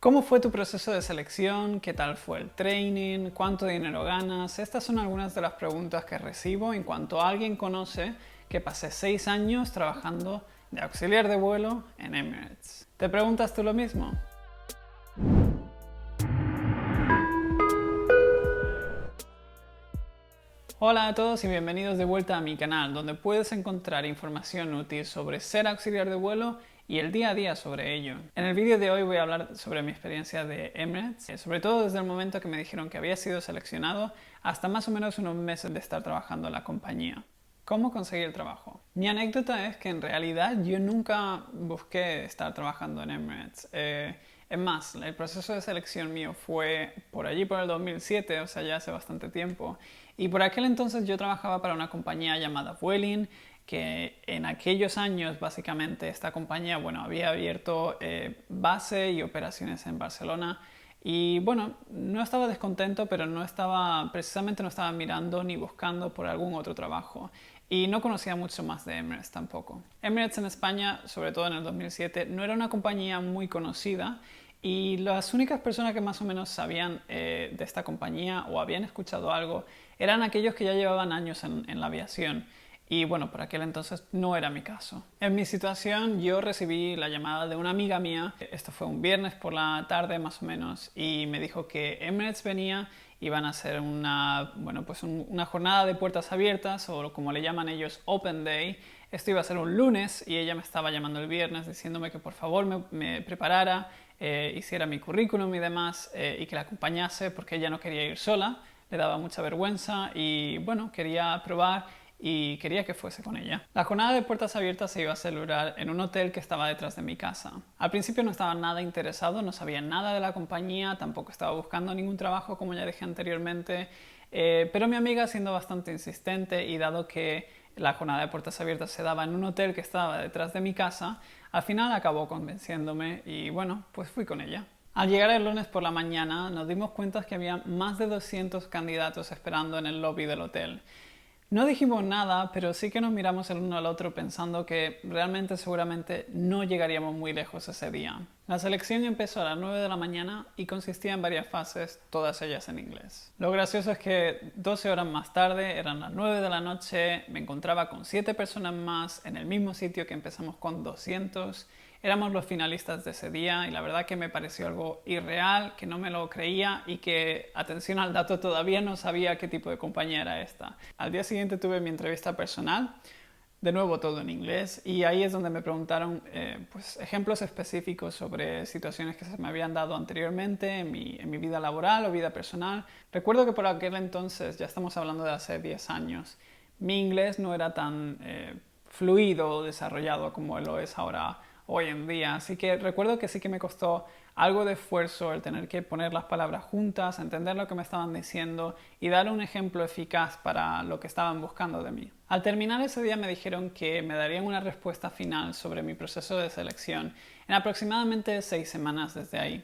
¿Cómo fue tu proceso de selección? ¿Qué tal fue el training? ¿Cuánto dinero ganas? Estas son algunas de las preguntas que recibo en cuanto alguien conoce que pasé 6 años trabajando de auxiliar de vuelo en Emirates. ¿Te preguntas tú lo mismo? Hola a todos y bienvenidos de vuelta a mi canal, donde puedes encontrar información útil sobre ser auxiliar de vuelo y el día a día sobre ello. En el vídeo de hoy voy a hablar sobre mi experiencia de Emirates, sobre todo desde el momento que me dijeron que había sido seleccionado hasta más o menos unos meses de estar trabajando en la compañía. ¿Cómo conseguí el trabajo? Mi anécdota es que en realidad yo nunca busqué estar trabajando en Emirates. Es más, el proceso de selección mío fue por allí por el 2007, o sea, ya hace bastante tiempo. Y por aquel entonces yo trabajaba para una compañía llamada Vueling, que en aquellos años básicamente esta compañía, bueno, había abierto base y operaciones en Barcelona. Y bueno, no estaba descontento, pero precisamente no estaba mirando ni buscando por algún otro trabajo. Y no conocía mucho más de Emirates tampoco. Emirates en España, sobre todo en el 2007, no era una compañía muy conocida y las únicas personas que más o menos sabían de esta compañía o habían escuchado algo eran aquellos que ya llevaban años en la aviación. Y bueno, por aquel entonces no era mi caso. En mi situación yo recibí la llamada de una amiga mía, esto fue un viernes por la tarde más o menos, y me dijo que Emirates venía, iban a hacer una jornada de puertas abiertas, o como le llaman ellos, Open Day. Esto iba a ser un lunes y ella me estaba llamando el viernes diciéndome que por favor me preparara, hiciera mi currículum y demás, y que la acompañase porque ella no quería ir sola, le daba mucha vergüenza y bueno, quería probar y quería que fuese con ella. La jornada de puertas abiertas se iba a celebrar en un hotel que estaba detrás de mi casa. Al principio no estaba nada interesado, no sabía nada de la compañía, tampoco estaba buscando ningún trabajo como ya dije anteriormente, pero mi amiga, siendo bastante insistente y dado que la jornada de puertas abiertas se daba en un hotel que estaba detrás de mi casa, al final acabó convenciéndome y bueno, pues fui con ella. Al llegar el lunes por la mañana nos dimos cuenta que había más de 200 candidatos esperando en el lobby del hotel. No dijimos nada, pero sí que nos miramos el uno al otro pensando que realmente seguramente no llegaríamos muy lejos ese día. La selección empezó a las 9 de la mañana y consistía en varias fases, todas ellas en inglés. Lo gracioso es que 12 horas más tarde, eran las 9 de la noche, me encontraba con 7 personas más en el mismo sitio que empezamos con 200. Éramos los finalistas de ese día y la verdad que me pareció algo irreal, que no me lo creía y que, atención al dato, todavía no sabía qué tipo de compañía era esta. Al día siguiente tuve mi entrevista personal, de nuevo todo en inglés, y ahí es donde me preguntaron ejemplos específicos sobre situaciones que se me habían dado anteriormente en mi vida laboral o vida personal. Recuerdo que por aquel entonces, ya estamos hablando de hace 10 años, mi inglés no era tan fluido o desarrollado como lo es ahora hoy en día. Así que recuerdo que sí que me costó algo de esfuerzo el tener que poner las palabras juntas, entender lo que me estaban diciendo y dar un ejemplo eficaz para lo que estaban buscando de mí. Al terminar ese día me dijeron que me darían una respuesta final sobre mi proceso de selección en aproximadamente 6 semanas desde ahí.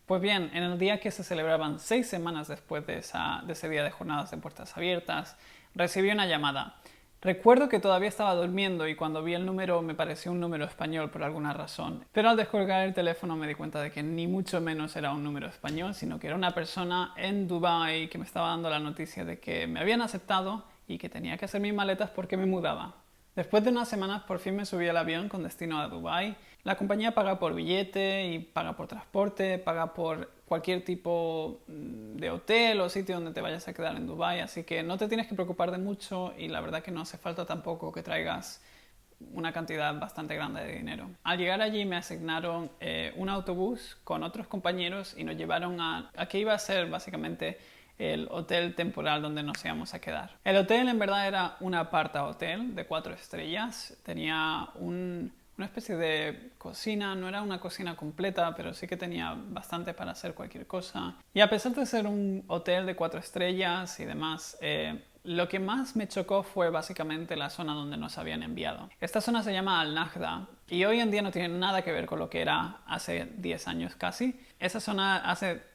Pues bien, en el día que se celebraban 6 semanas después de ese día de jornadas de puertas abiertas, recibí una llamada. Recuerdo que todavía estaba durmiendo y cuando vi el número me pareció un número español por alguna razón. Pero al descolgar el teléfono me di cuenta de que ni mucho menos era un número español, sino que era una persona en Dubái que me estaba dando la noticia de que me habían aceptado y que tenía que hacer mis maletas porque me mudaba. Después de unas semanas por fin me subí al avión con destino a Dubái. La compañía paga por billete y paga por transporte, paga por cualquier tipo de hotel o sitio donde te vayas a quedar en Dubái, así que no te tienes que preocupar de mucho y la verdad que no hace falta tampoco que traigas una cantidad bastante grande de dinero. Al llegar allí me asignaron un autobús con otros compañeros y nos llevaron a que iba a ser básicamente el hotel temporal donde nos íbamos a quedar. El hotel en verdad era un aparta hotel de 4 estrellas, tenía una especie de cocina, no era una cocina completa, pero sí que tenía bastante para hacer cualquier cosa. Y a pesar de ser un hotel de 4 estrellas y demás, lo que más me chocó fue básicamente la zona donde nos habían enviado. Esta zona se llama Al Nahda y hoy en día no tiene nada que ver con lo que era hace 10 años casi. Esa zona hace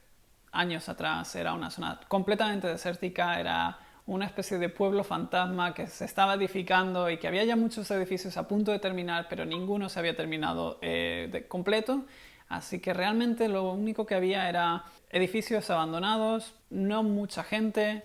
años atrás era una zona completamente desértica, era una especie de pueblo fantasma que se estaba edificando y que había ya muchos edificios a punto de terminar, pero ninguno se había terminado de completo. Así que realmente lo único que había era edificios abandonados, no mucha gente,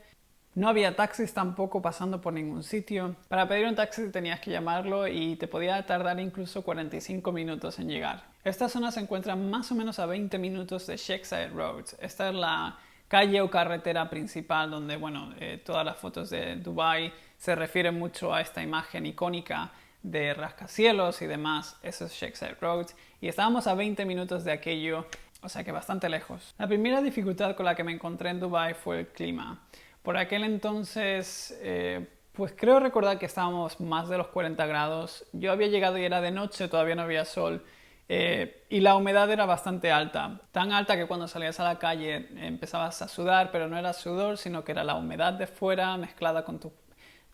no había taxis tampoco pasando por ningún sitio. Para pedir un taxi tenías que llamarlo y te podía tardar incluso 45 minutos en llegar. Esta zona se encuentra más o menos a 20 minutos de Sheikh Road. Esta es la calle o carretera principal donde, bueno, todas las fotos de Dubái se refieren mucho a esta imagen icónica de rascacielos y demás. Eso es Sheikh Road. Y estábamos a 20 minutos de aquello, o sea que bastante lejos. La primera dificultad con la que me encontré en Dubái fue el clima. Por aquel entonces, pues creo recordar que estábamos más de los 40 grados. Yo había llegado y era de noche, todavía no había sol. Y la humedad era bastante alta. Tan alta que cuando salías a la calle empezabas a sudar, pero no era sudor, sino que era la humedad de fuera mezclada con tu...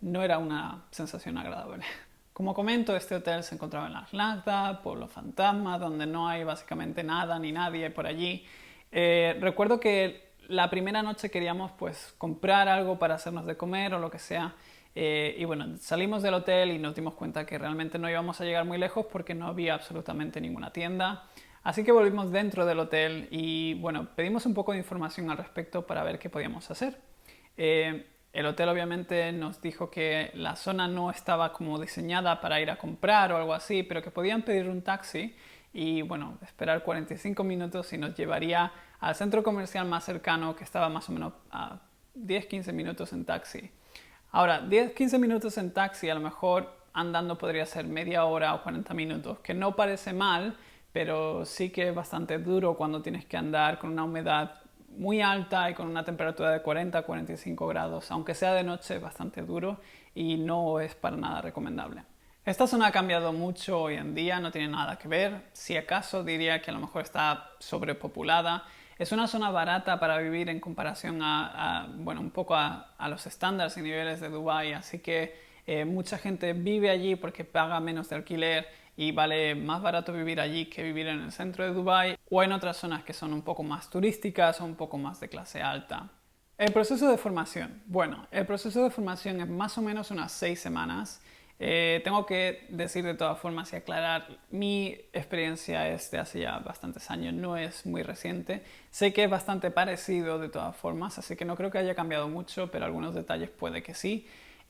No era una sensación agradable. Como comento, este hotel se encontraba en Las Lagda, Pueblo Fantasma, donde no hay básicamente nada ni nadie por allí. Recuerdo que la primera noche queríamos pues comprar algo para hacernos de comer o lo que sea. Y bueno, salimos del hotel y nos dimos cuenta que realmente no íbamos a llegar muy lejos porque no había absolutamente ninguna tienda. Así que volvimos dentro del hotel y bueno, pedimos un poco de información al respecto para ver qué podíamos hacer. El hotel obviamente nos dijo que la zona no estaba como diseñada para ir a comprar o algo así, pero que podían pedir un taxi y bueno, esperar 45 minutos y nos llevaría al centro comercial más cercano que estaba más o menos a 10-15 minutos en taxi. Ahora, 10-15 minutos en taxi a lo mejor andando podría ser media hora o 40 minutos, que no parece mal, pero sí que es bastante duro cuando tienes que andar con una humedad muy alta y con una temperatura de 40-45 grados. Aunque sea de noche es bastante duro y no es para nada recomendable. Esta zona ha cambiado mucho hoy en día, no tiene nada que ver. Si acaso diría que a lo mejor está sobrepopulada. Es una zona barata para vivir en comparación bueno, un poco a los estándares y niveles de Dubái, así que mucha gente vive allí porque paga menos de alquiler y vale más barato vivir allí que vivir en el centro de Dubái o en otras zonas que son un poco más turísticas o un poco más de clase alta. El proceso de formación. Bueno, el proceso de formación es más o menos unas 6 semanas. Tengo que decir de todas formas y aclarar, mi experiencia es de hace ya bastantes años, no es muy reciente. Sé que es bastante parecido de todas formas, así que no creo que haya cambiado mucho, pero algunos detalles puede que sí.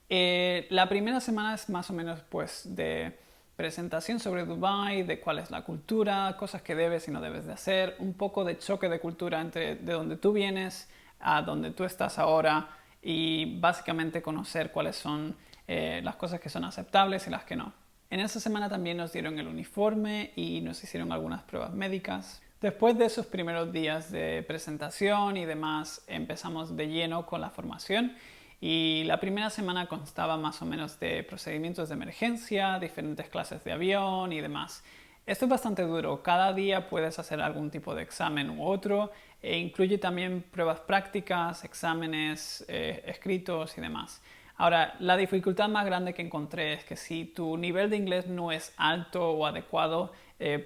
La primera semana es más o menos pues de presentación sobre Dubái, de cuál es la cultura, cosas que debes y no debes de hacer, un poco de choque de cultura entre de donde tú vienes a donde tú estás ahora y básicamente conocer cuáles son las cosas que son aceptables y las que no. En esa semana también nos dieron el uniforme y nos hicieron algunas pruebas médicas. Después de esos primeros días de presentación y demás, empezamos de lleno con la formación y la primera semana constaba más o menos de procedimientos de emergencia, diferentes clases de avión y demás. Esto es bastante duro, cada día puedes hacer algún tipo de examen u otro e incluye también pruebas prácticas, exámenes escritos y demás. Ahora, la dificultad más grande que encontré es que si tu nivel de inglés no es alto o adecuado,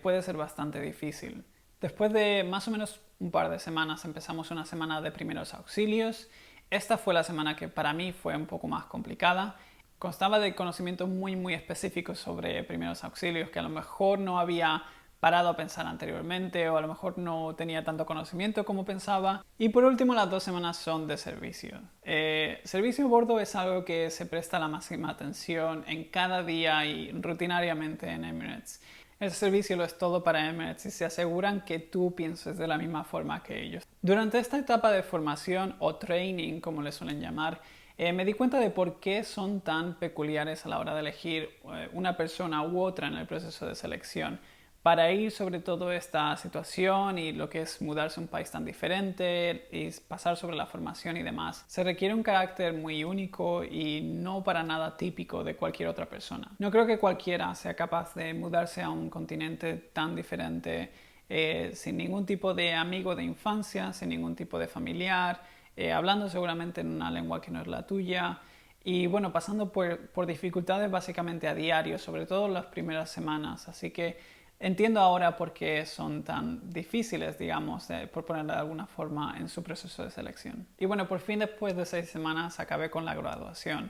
puede ser bastante difícil. Después de más o menos un par de semanas empezamos una semana de primeros auxilios. Esta fue la semana que para mí fue un poco más complicada. Constaba de conocimientos muy específicos sobre primeros auxilios que a lo mejor no había parado a pensar anteriormente o a lo mejor no tenía tanto conocimiento como pensaba. Y por último, las 2 semanas son de servicio. Servicio a bordo es algo que se presta la máxima atención en cada día y rutinariamente en Emirates. El servicio lo es todo para Emirates y se aseguran que tú pienses de la misma forma que ellos. Durante esta etapa de formación o training, como le suelen llamar, me di cuenta de por qué son tan peculiares a la hora de elegir una persona u otra en el proceso de selección. Para ir sobre todo esta situación y lo que es mudarse a un país tan diferente y pasar sobre la formación y demás, se requiere un carácter muy único y no para nada típico de cualquier otra persona. No creo que cualquiera sea capaz de mudarse a un continente tan diferente sin ningún tipo de amigo de infancia, sin ningún tipo de familiar, hablando seguramente en una lengua que no es la tuya. Y bueno, pasando por dificultades básicamente a diario, sobre todo en las primeras semanas. Así que entiendo ahora por qué son tan difíciles, digamos, por ponerlo de alguna forma, en su proceso de selección. Y bueno, por fin después de 6 semanas acabé con la graduación.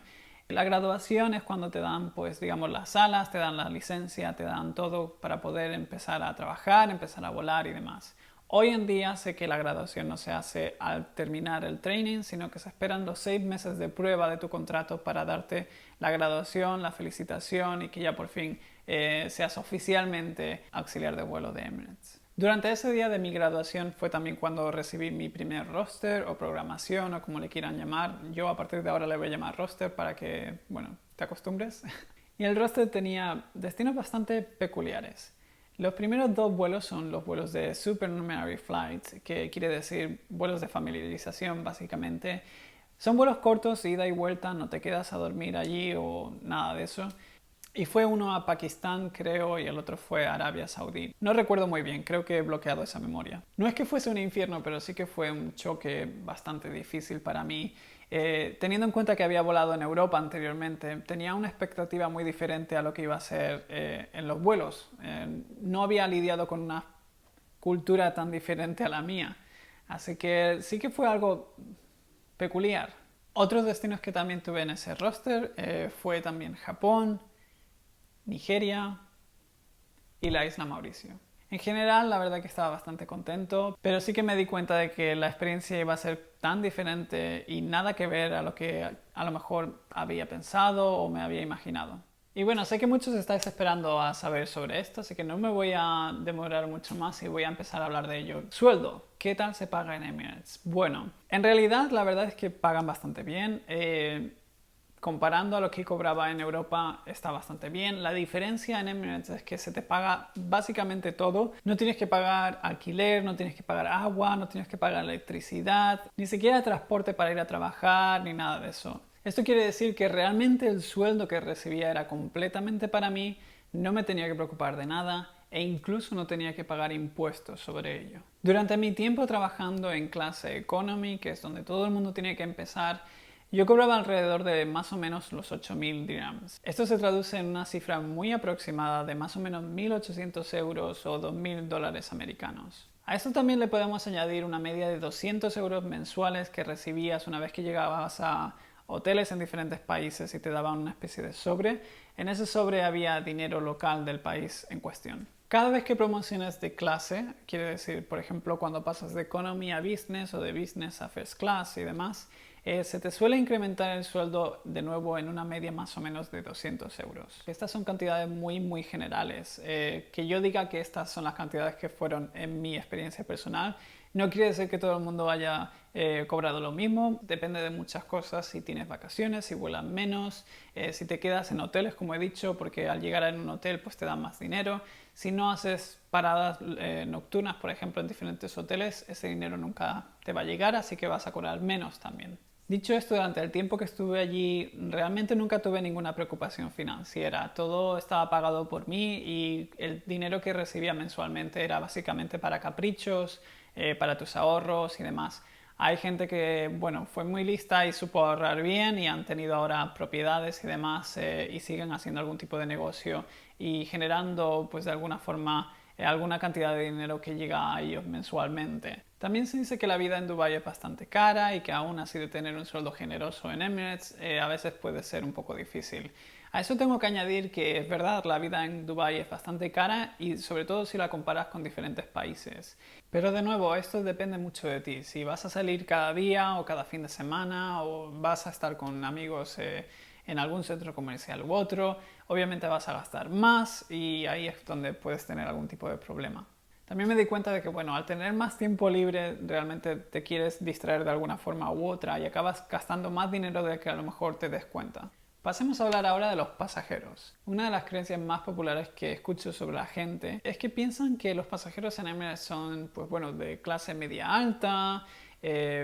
La graduación es cuando te dan, pues digamos, las alas, te dan la licencia, te dan todo para poder empezar a trabajar, empezar a volar y demás. Hoy en día sé que la graduación no se hace al terminar el training, sino que se esperan los 6 meses de prueba de tu contrato para darte la graduación, la felicitación y que ya por fin seas oficialmente auxiliar de vuelo de Emirates. Durante ese día de mi graduación fue también cuando recibí mi primer roster o programación o como le quieran llamar. Yo a partir de ahora le voy a llamar roster para que, bueno, te acostumbres. Y el roster tenía destinos bastante peculiares. Los primeros 2 vuelos son los vuelos de Supernumerary Flights, que quiere decir vuelos de familiarización básicamente. Son vuelos cortos, ida y vuelta, no te quedas a dormir allí o nada de eso. Y fue uno a Pakistán, creo, y el otro fue a Arabia Saudí. No recuerdo muy bien, creo que he bloqueado esa memoria. No es que fuese un infierno, pero sí que fue un choque bastante difícil para mí. Teniendo en cuenta que había volado en Europa anteriormente, tenía una expectativa muy diferente a lo que iba a ser en los vuelos. No había lidiado con una cultura tan diferente a la mía. Así que sí que fue algo peculiar. Otros destinos que también tuve en ese roster fue también Japón, Nigeria y la isla Mauricio. En general, la verdad que estaba bastante contento, pero sí que me di cuenta de que la experiencia iba a ser tan diferente y nada que ver a lo que a lo mejor había pensado o me había imaginado. Y bueno, sé que muchos estáis esperando a saber sobre esto, así que no me voy a demorar mucho más y voy a empezar a hablar de ello. Sueldo. ¿Qué tal se paga en Emirates? Bueno, en realidad la verdad es que pagan bastante bien. Comparando a lo que cobraba en Europa está bastante bien. La diferencia en Emirates es que se te paga básicamente todo. No tienes que pagar alquiler, no tienes que pagar agua, no tienes que pagar electricidad, ni siquiera transporte para ir a trabajar, ni nada de eso. Esto quiere decir que realmente el sueldo que recibía era completamente para mí, no me tenía que preocupar de nada e incluso no tenía que pagar impuestos sobre ello. Durante mi tiempo trabajando en clase Economy, que es donde todo el mundo tiene que empezar, yo cobraba alrededor de más o menos los 8.000 dirhams. Esto se traduce en una cifra muy aproximada de más o menos 1.800 euros o 2.000 dólares americanos. A esto también le podemos añadir una media de 200 euros mensuales que recibías una vez que llegabas a hoteles en diferentes países y te daban una especie de sobre. En ese sobre había dinero local del país en cuestión. Cada vez que promociones de clase, quiere decir, por ejemplo, cuando pasas de economy a business o de business a first class y demás, se te suele incrementar el sueldo de nuevo en una media más o menos de 200 euros. Estas son cantidades muy generales. Que yo diga que estas son las cantidades que fueron en mi experiencia personal no quiere decir que todo el mundo haya cobrado lo mismo. Depende de muchas cosas, si tienes vacaciones, si vuelas menos, si te quedas en hoteles, como he dicho, porque al llegar en un hotel pues te dan más dinero. Si no haces paradas nocturnas, por ejemplo, en diferentes hoteles, ese dinero nunca te va a llegar, así que vas a cobrar menos también. Dicho esto, durante el tiempo que estuve allí, realmente nunca tuve ninguna preocupación financiera. Todo estaba pagado por mí y el dinero que recibía mensualmente era básicamente para caprichos, para tus ahorros y demás. Hay gente que, bueno, fue muy lista y supo ahorrar bien y han tenido ahora propiedades y demás y siguen haciendo algún tipo de negocio y generando, pues de alguna forma, alguna cantidad de dinero que llega a ellos mensualmente. También se dice que la vida en Dubái es bastante cara y que aún así de tener un sueldo generoso en Emirates a veces puede ser un poco difícil. A eso tengo que añadir que es verdad, la vida en Dubái es bastante cara y sobre todo si la comparas con diferentes países. Pero de nuevo, esto depende mucho de ti. Si vas a salir cada día o cada fin de semana o vas a estar con amigos en algún centro comercial u otro, obviamente vas a gastar más y ahí es donde puedes tener algún tipo de problema. También me di cuenta de que, bueno, al tener más tiempo libre, realmente te quieres distraer de alguna forma u otra y acabas gastando más dinero de que a lo mejor te des cuenta. Pasemos a hablar ahora de los pasajeros. Una de las creencias más populares que escucho sobre la gente es que piensan que los pasajeros en Emirates son, pues bueno, de clase media alta,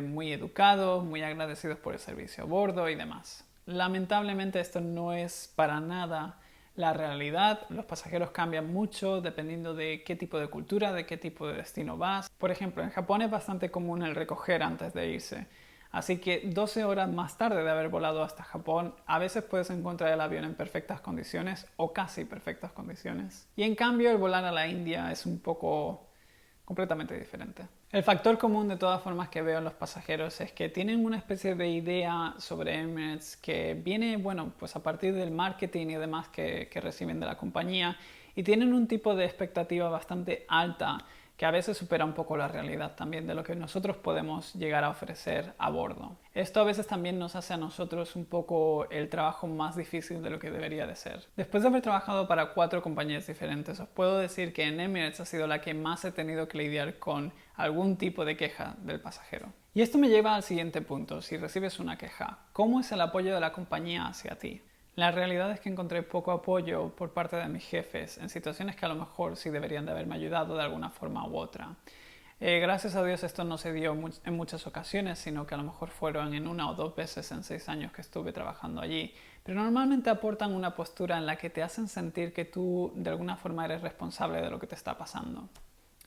muy educados, muy agradecidos por el servicio a bordo y demás. Lamentablemente esto no es para nada la realidad. Los pasajeros cambian mucho dependiendo de qué tipo de cultura, de qué tipo de destino vas. Por ejemplo, en Japón es bastante común el recoger antes de irse. Así que 12 horas más tarde de haber volado hasta Japón, a veces puedes encontrar el avión en perfectas condiciones o casi perfectas condiciones. Y en cambio el volar a la India es un poco completamente diferente. El factor común de todas formas que veo en los pasajeros es que tienen una especie de idea sobre Emirates que viene, bueno, pues a partir del marketing y demás que reciben de la compañía, y tienen un tipo de expectativa bastante alta que a veces supera un poco la realidad también de lo que nosotros podemos llegar a ofrecer a bordo. Esto a veces también nos hace a nosotros un poco el trabajo más difícil de lo que debería de ser. Después de haber trabajado para 4 compañías diferentes, os puedo decir que en Emirates ha sido la que más he tenido que lidiar con algún tipo de queja del pasajero. Y esto me lleva al siguiente punto: si recibes una queja, ¿cómo es el apoyo de la compañía hacia ti? La realidad es que encontré poco apoyo por parte de mis jefes en situaciones que a lo mejor sí deberían de haberme ayudado de alguna forma u otra. Gracias a Dios esto no se dio en muchas ocasiones, sino que a lo mejor fueron en 1 o 2 veces en 6 años que estuve trabajando allí. Pero normalmente aportan una postura en la que te hacen sentir que tú de alguna forma eres responsable de lo que te está pasando.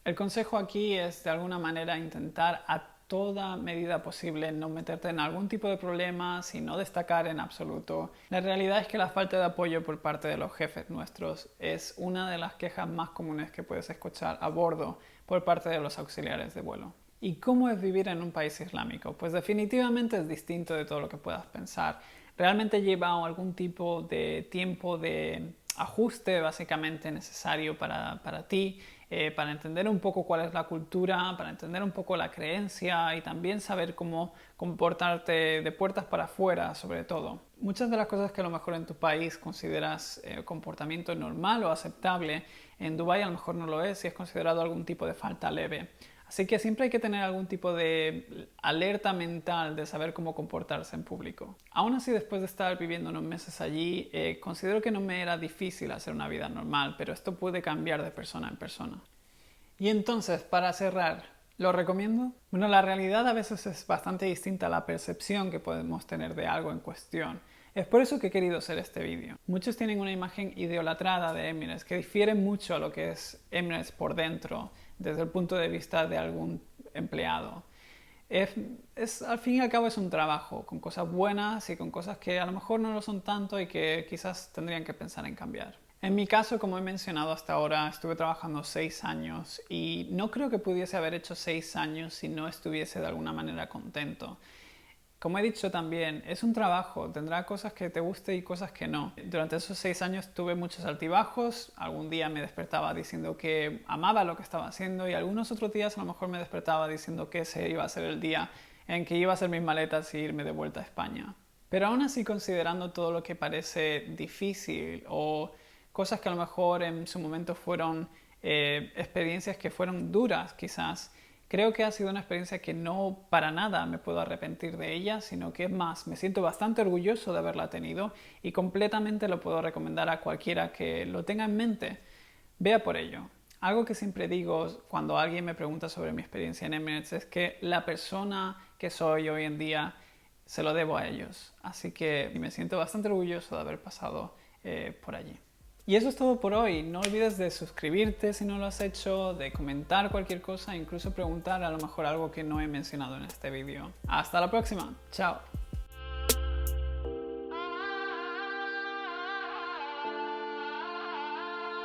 El consejo aquí es de alguna manera intentar a toda medida posible no meterte en algún tipo de problemas y no destacar en absoluto. La realidad es que la falta de apoyo por parte de los jefes nuestros es una de las quejas más comunes que puedes escuchar a bordo por parte de los auxiliares de vuelo. ¿Y cómo es vivir en un país islámico? Pues definitivamente es distinto de todo lo que puedas pensar. Realmente lleva algún tipo de tiempo de ajuste básicamente necesario para ti, para entender un poco cuál es la cultura, para entender un poco la creencia y también saber cómo comportarte de puertas para afuera, sobre todo. Muchas de las cosas que a lo mejor en tu país consideras comportamiento normal o aceptable, en Dubái a lo mejor no lo es y es considerado algún tipo de falta leve. Así que siempre hay que tener algún tipo de alerta mental de saber cómo comportarse en público. Aún así, después de estar viviendo unos meses allí, considero que no me era difícil hacer una vida normal, pero esto puede cambiar de persona en persona. Y entonces, para cerrar, ¿lo recomiendo? Bueno, la realidad a veces es bastante distinta a la percepción que podemos tener de algo en cuestión. Es por eso que he querido hacer este vídeo. Muchos tienen una imagen idolatrada de Emirates que difiere mucho a lo que es Emirates por dentro, desde el punto de vista de algún empleado. Al fin y al cabo es un trabajo, con cosas buenas y con cosas que a lo mejor no lo son tanto y que quizás tendrían que pensar en cambiar. En mi caso, como he mencionado hasta ahora, estuve trabajando 6 años y no creo que pudiese haber hecho 6 años si no estuviese de alguna manera contento. Como he dicho también, es un trabajo, tendrá cosas que te guste y cosas que no. Durante esos 6 años tuve muchos altibajos, algún día me despertaba diciendo que amaba lo que estaba haciendo y algunos otros días a lo mejor me despertaba diciendo que ese iba a ser el día en que iba a hacer mis maletas y irme de vuelta a España. Pero aún así, considerando todo lo que parece difícil o cosas que a lo mejor en su momento fueron experiencias que fueron duras quizás, creo que ha sido una experiencia que no para nada me puedo arrepentir de ella, sino que es más, me siento bastante orgulloso de haberla tenido y completamente lo puedo recomendar a cualquiera que lo tenga en mente. Vea por ello. Algo que siempre digo cuando alguien me pregunta sobre mi experiencia en Emirates es que la persona que soy hoy en día se lo debo a ellos. Así que me siento bastante orgulloso de haber pasado por allí. Y eso es todo por hoy. No olvides de suscribirte si no lo has hecho, de comentar cualquier cosa e incluso preguntar a lo mejor algo que no he mencionado en este vídeo. Hasta la próxima. Chao.